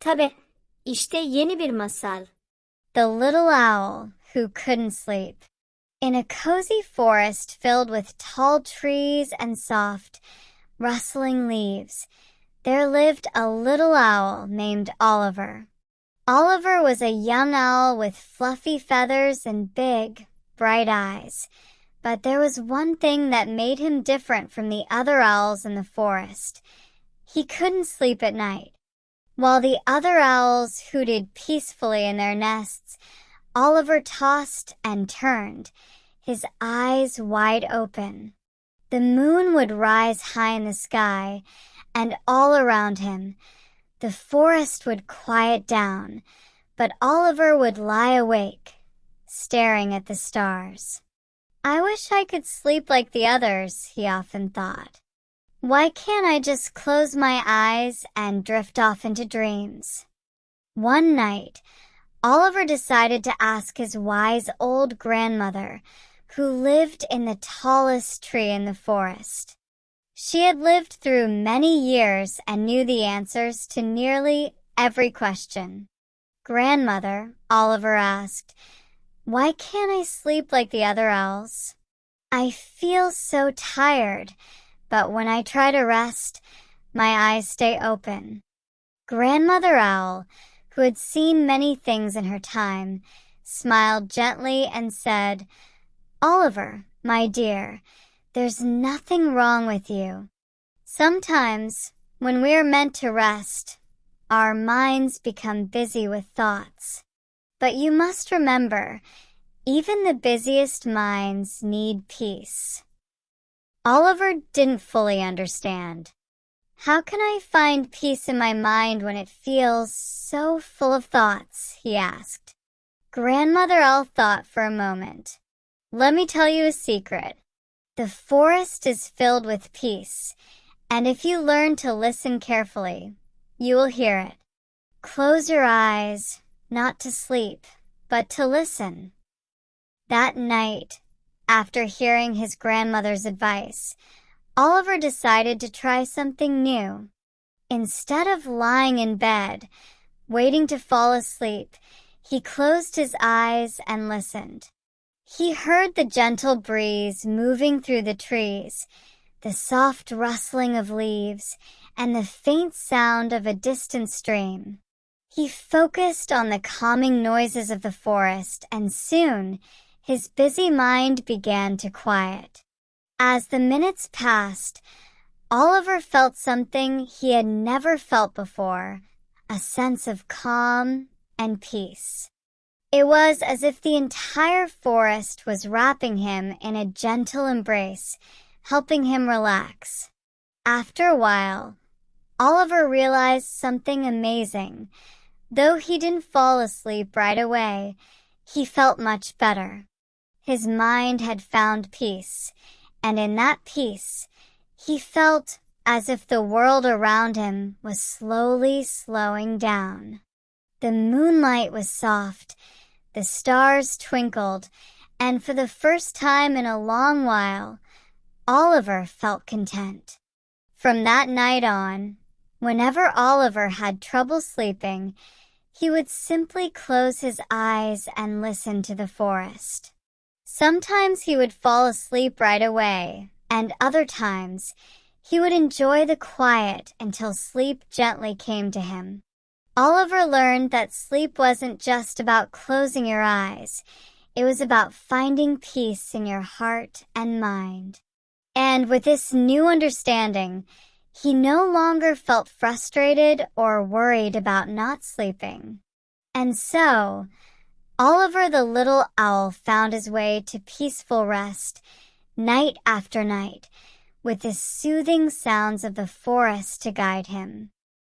Tabii, işte yeni bir masal. The Little Owl Who Couldn't Sleep. In a cozy forest filled with tall trees and soft, rustling leaves, there lived a little owl named Oliver. Oliver was a young owl with fluffy feathers and big, bright eyes. But there was one thing that made him different from the other owls in the forest. He couldn't sleep at night. While the other owls hooted peacefully in their nests, Oliver tossed and turned, his eyes wide open. The moon would rise high in the sky, and all around him, the forest would quiet down, but Oliver would lie awake, staring at the stars. I wish I could sleep like the others, he often thought. Why can't I just close my eyes and drift off into dreams? One night, Oliver decided to ask his wise old grandmother, who lived in the tallest tree in the forest. She had lived through many years and knew the answers to nearly every question. "Grandmother," Oliver asked, "why can't I sleep like the other owls? I feel so tired, but when I try to rest, my eyes stay open." Grandmother Owl, who had seen many things in her time, smiled gently and said, "Oliver, my dear, there's nothing wrong with you. Sometimes, when we are meant to rest, our minds become busy with thoughts. But you must remember, even the busiest minds need peace." Oliver didn't fully understand. "How can I find peace in my mind when it feels so full of thoughts?" he asked. Grandmother Owl thought for a moment. "Let me tell you a secret. The forest is filled with peace, and if you learn to listen carefully, you will hear it. Close your eyes, not to sleep, but to listen." That night, after hearing his grandmother's advice, Oliver decided to try something new. Instead of lying in bed, waiting to fall asleep, he closed his eyes and listened. He heard the gentle breeze moving through the trees, the soft rustling of leaves, and the faint sound of a distant stream. He focused on the calming noises of the forest, and soon his busy mind began to quiet. As the minutes passed, Oliver felt something he had never felt before, a sense of calm and peace. It was as if the entire forest was wrapping him in a gentle embrace, helping him relax. After a while, Oliver realized something amazing. Though he didn't fall asleep right away, he felt much better. His mind had found peace, and in that peace, he felt as if the world around him was slowly slowing down. The moonlight was soft, the stars twinkled, and for the first time in a long while, Oliver felt content. From that night on, whenever Oliver had trouble sleeping, he would simply close his eyes and listen to the forest. Sometimes he would fall asleep right away, and other times he would enjoy the quiet until sleep gently came to him. Oliver learned that sleep wasn't just about closing your eyes. It was about finding peace in your heart and mind. And with this new understanding, he no longer felt frustrated or worried about not sleeping. And so, Oliver the little owl found his way to peaceful rest, night after night, with the soothing sounds of the forest to guide him.